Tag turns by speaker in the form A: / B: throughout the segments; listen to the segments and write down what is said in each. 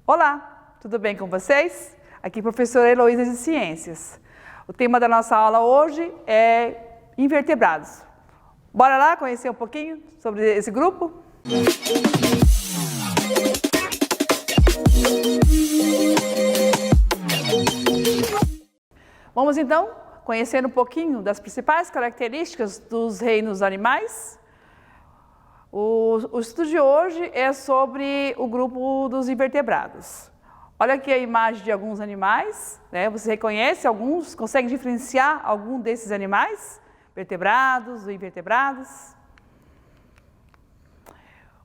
A: Olá, tudo bem com vocês? Aqui professora Heloísa de Ciências. O tema da nossa aula hoje é invertebrados. Bora lá conhecer um pouquinho sobre esse grupo? Vamos então conhecer um pouquinho das principais características dos reinos animais. O estudo de hoje é sobre o grupo dos invertebrados. Olha aqui a imagem de alguns animais, né? Você reconhece alguns, consegue diferenciar algum desses animais? Vertebrados ou invertebrados?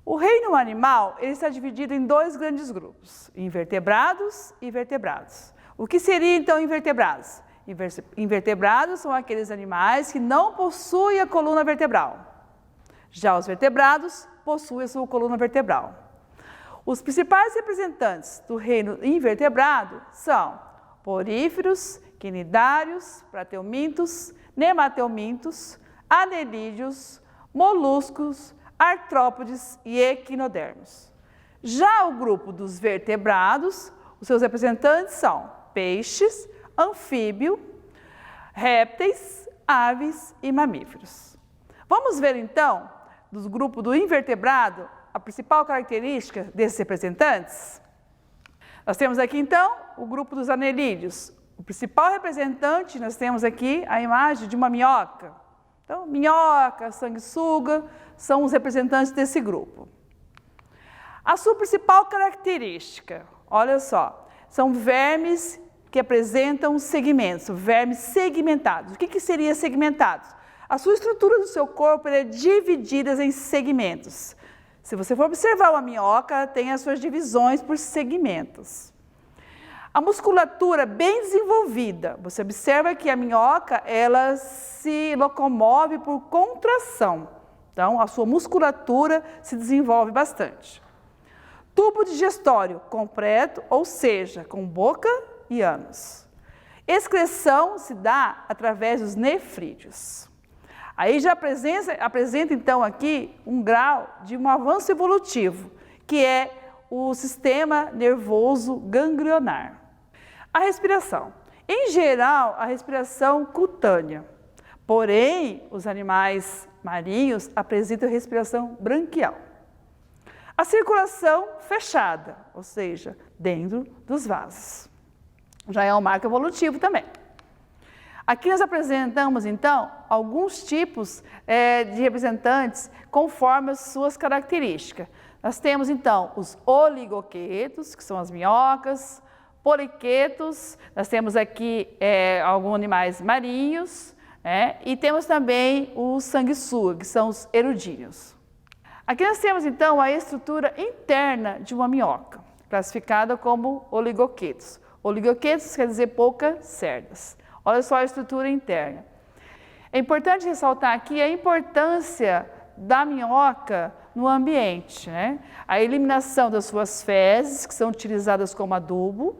A: O reino animal ele está dividido em dois grandes grupos, invertebrados e vertebrados. O que seria então invertebrados? Invertebrados são aqueles animais que não possuem a coluna vertebral. Já os vertebrados possuem a sua coluna vertebral. Os principais representantes do reino invertebrado são poríferos, quinidários, plateumintos, nemateumintos, anelídeos, moluscos, artrópodes e equinodermos. Já o grupo dos vertebrados, os seus representantes são peixes, anfíbios, répteis, aves e mamíferos. Vamos ver então, do grupo do invertebrado, a principal característica desses representantes? Nós temos aqui então o grupo dos anelídeos. O principal representante, nós temos aqui a imagem de uma minhoca. Então, minhoca, sanguessuga, são os representantes desse grupo. A sua principal característica, olha só, são vermes que apresentam segmentos, vermes segmentados. O que seria segmentados? A sua estrutura do seu corpo é dividida em segmentos. Se você for observar uma minhoca, ela tem as suas divisões por segmentos. A musculatura bem desenvolvida. Você observa que a minhoca ela se locomove por contração. Então, a sua musculatura se desenvolve bastante. Tubo digestório completo, ou seja, com boca e ânus. Excreção se dá através dos nefrídeos. Aí já apresenta então aqui um grau de um avanço evolutivo, que é o sistema nervoso ganglionar. A respiração. Em geral, a respiração cutânea. Porém, os animais marinhos apresentam respiração branquial. A circulação fechada, ou seja, dentro dos vasos. Já é um marco evolutivo também. Aqui nós apresentamos, então, alguns tipos de representantes conforme as suas características. Nós temos, então, os oligoquetos, que são as minhocas, poliquetos, nós temos aqui alguns animais marinhos, e temos também os sanguessuga, que são os erudíneos. Aqui nós temos, então, a estrutura interna de uma minhoca, classificada como oligoquetos. Oligoquetos quer dizer poucas cerdas. Olha só a estrutura interna. É importante ressaltar aqui a importância da minhoca no ambiente, né? A eliminação das suas fezes, que são utilizadas como adubo,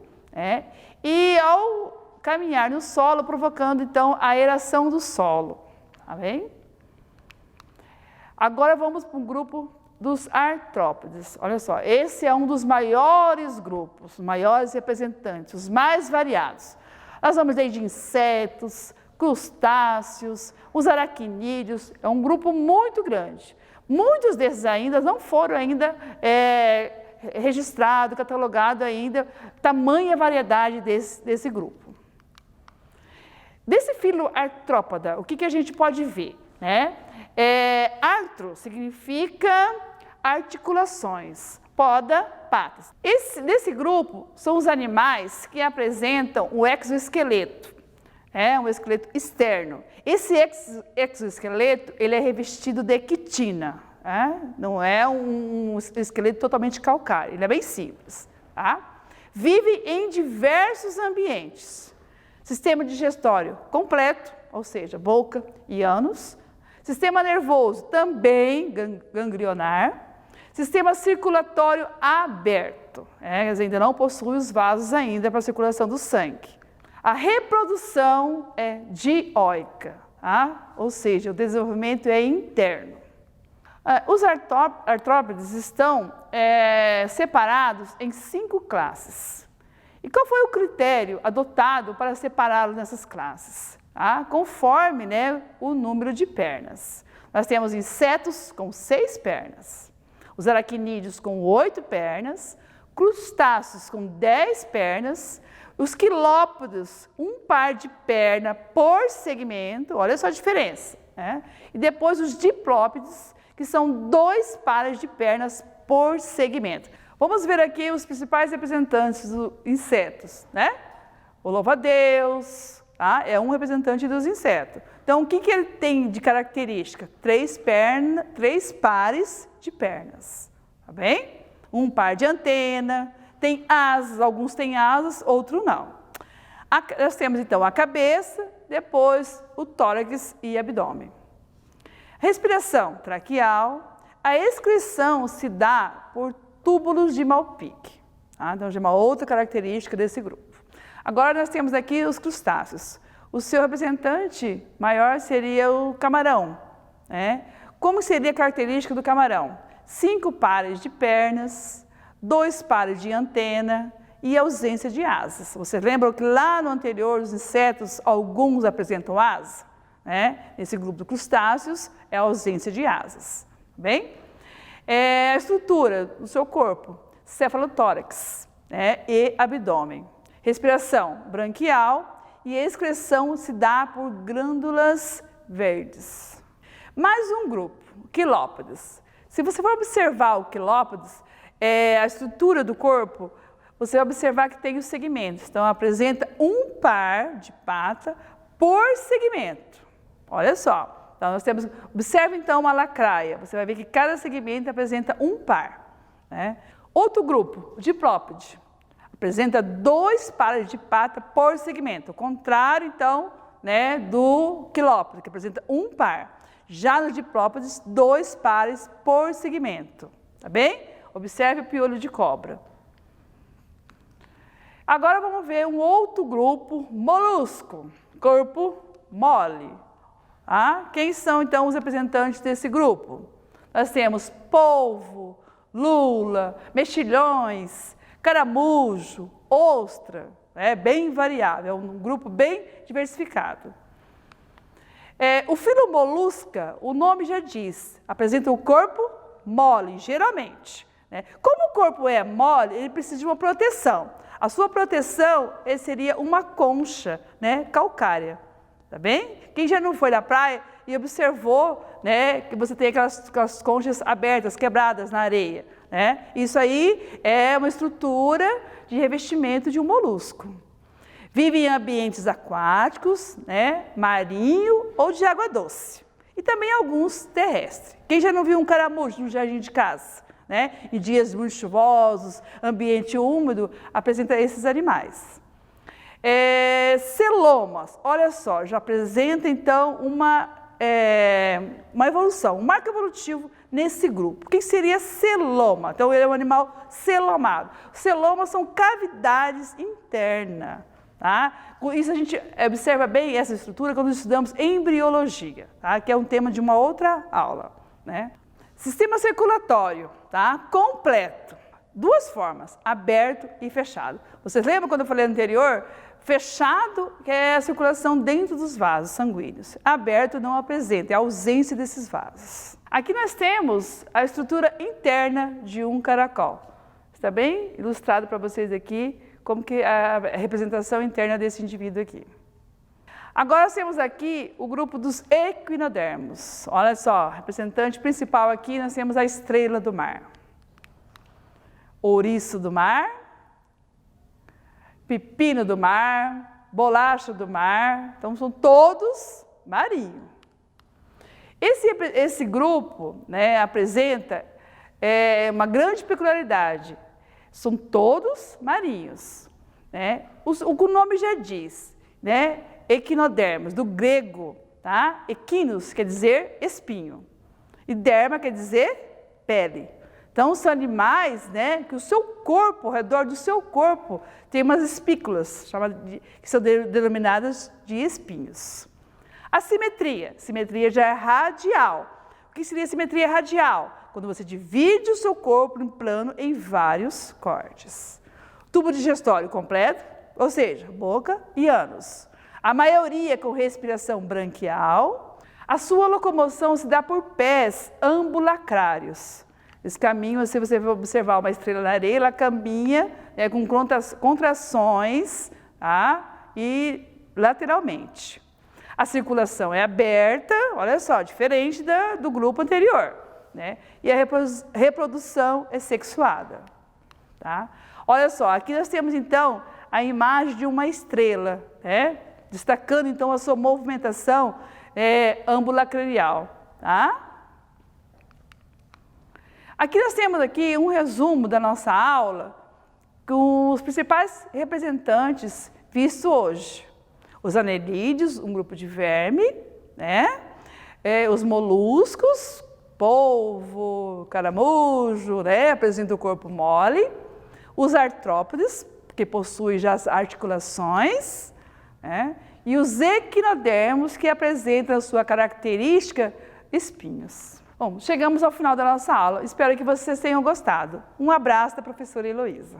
A: e ao caminhar no solo, provocando então a aeração do solo. Tá bem? Agora vamos para o grupo dos artrópodes. Olha só, esse é um dos maiores grupos, os maiores representantes, os mais variados. Nós vamos desde insetos, crustáceos, os aracnídeos, é um grupo muito grande. Muitos desses ainda não foram registrados, catalogados ainda, tamanha variedade desse grupo. Desse filo artrópoda, o que a gente pode ver? Artro significa articulações. Poda, patas. Desse grupo são os animais que apresentam o exoesqueleto, um esqueleto externo. Esse exoesqueleto ele é revestido de quitina, não é um esqueleto totalmente calcário, ele é bem simples. Vive em diversos ambientes. Sistema digestório completo, ou seja, boca e ânus. Sistema nervoso também ganglionar. Sistema circulatório aberto, eles ainda não possuem os vasos ainda para a circulação do sangue. A reprodução é dioica, ou seja, o desenvolvimento é interno. Os artrópodes estão separados em 5 classes. E qual foi o critério adotado para separá-los nessas classes? Conforme, né, o número de pernas. Nós temos insetos com 6 pernas, os aracnídeos com 8 pernas, crustáceos com 10 pernas, os quilópodes, 1 par de perna por segmento, olha só a diferença, né? E depois os diplópodes, que são 2 pares de pernas por segmento. Vamos ver aqui os principais representantes dos insetos, né? O louva-a-Deus, é um representante dos insetos. Então, o que ele tem de característica? 3 pares de pernas, tá bem? 1 par de antena, tem asas, alguns têm asas, outros não. Nós temos então a cabeça, depois o tórax e abdômen. Respiração traqueal, a excreção se dá por túbulos de Malpique. Então, já é uma outra característica desse grupo. Agora nós temos aqui os crustáceos. O seu representante maior seria o camarão, né? Como seria a característica do camarão? 5 pares de pernas, 2 pares de antena e ausência de asas. Vocês lembram que lá no anterior, os insetos, alguns apresentam asas? Né? Nesse grupo de crustáceos é a ausência de asas. Bem? A estrutura do seu corpo, cefalotórax, né? E abdômen. Respiração branquial e excreção se dá por glândulas verdes. Mais um grupo, quilópodes. Se você for observar o quilópodes, a estrutura do corpo, você vai observar que tem os segmentos. Então, apresenta 1 par de pata por segmento. Olha só. Então, observe então uma lacraia. Você vai ver que cada segmento apresenta 1 par. Né? Outro grupo, diplópode, apresenta 2 pares de pata por segmento. O contrário, então, né, do quilópode, que apresenta 1 par. Já no diplópodes, 2 pares por segmento. Tá bem? Observe o piolho de cobra. Agora vamos ver um outro grupo, molusco, corpo mole. Quem são então os representantes desse grupo? Nós temos polvo, lula, mexilhões, caramujo, ostra, bem variável, é um grupo bem diversificado. O filo molusca, o nome já diz, apresenta o corpo mole, geralmente. Como o corpo é mole, ele precisa de uma proteção. A sua proteção seria uma concha, né, calcária. Tá bem? Quem já não foi na praia e observou, né, que você tem aquelas conchas abertas, quebradas na areia. Né? Isso aí é uma estrutura de revestimento de um molusco. Vive em ambientes aquáticos, né, marinho ou de água doce. E também alguns terrestres. Quem já não viu um caramujo no jardim de casa? Né? Em dias muito chuvosos, ambiente úmido, apresenta esses animais. Celomas, olha só, já apresenta então uma evolução, um marco evolutivo nesse grupo. O que seria celoma? Então ele é um animal celomado. Celomas são cavidades internas. Tá? Isso a gente observa bem essa estrutura quando estudamos embriologia, tá? Que é um tema de uma outra aula. Né? Sistema circulatório, tá? Completo. 2 formas, aberto e fechado. Vocês lembram quando eu falei anterior? Fechado, que é a circulação dentro dos vasos sanguíneos. Aberto não apresenta, é a ausência desses vasos. Aqui nós temos a estrutura interna de um caracol. Está bem ilustrado para vocês aqui como que é a representação interna desse indivíduo aqui. Agora nós temos aqui o grupo dos equinodermos. Olha só, representante principal aqui nós temos a estrela do mar. Ouriço do mar, pepino do mar, bolacha do mar, então são todos marinhos. Esse grupo, né, apresenta uma grande peculiaridade, são todos marinhos. Né? O nome já diz, né, equinodermos, do grego, tá? Equinos quer dizer espinho e derma quer dizer pele. Então, são animais, né, que o seu corpo, ao redor do seu corpo, tem umas espículas, que são denominadas de espinhos. A simetria já é radial, O que seria simetria radial? Quando você divide o seu corpo em plano em vários cortes. Tubo digestório completo, ou seja, boca e ânus. A maioria com respiração branquial. A sua locomoção se dá por pés ambulacrários. Esse caminho, se você observar uma estrela na areia, ela caminha com contrações, tá? E lateralmente. A circulação é aberta, olha só, diferente do grupo anterior, né? E a reprodução é sexuada, tá? Olha só, aqui nós temos então a imagem de uma estrela, né? Destacando então a sua movimentação ambulacranial, tá? Aqui nós temos aqui um resumo da nossa aula com os principais representantes vistos hoje. Os anelídeos, um grupo de verme, né? Os moluscos, polvo, caramujo, né? Apresenta o corpo mole. Os artrópodes, que possuem já as articulações, né? E os equinodermos, que apresentam a sua característica espinhos. Bom, chegamos ao final da nossa aula. Espero que vocês tenham gostado. Um abraço da professora Heloísa.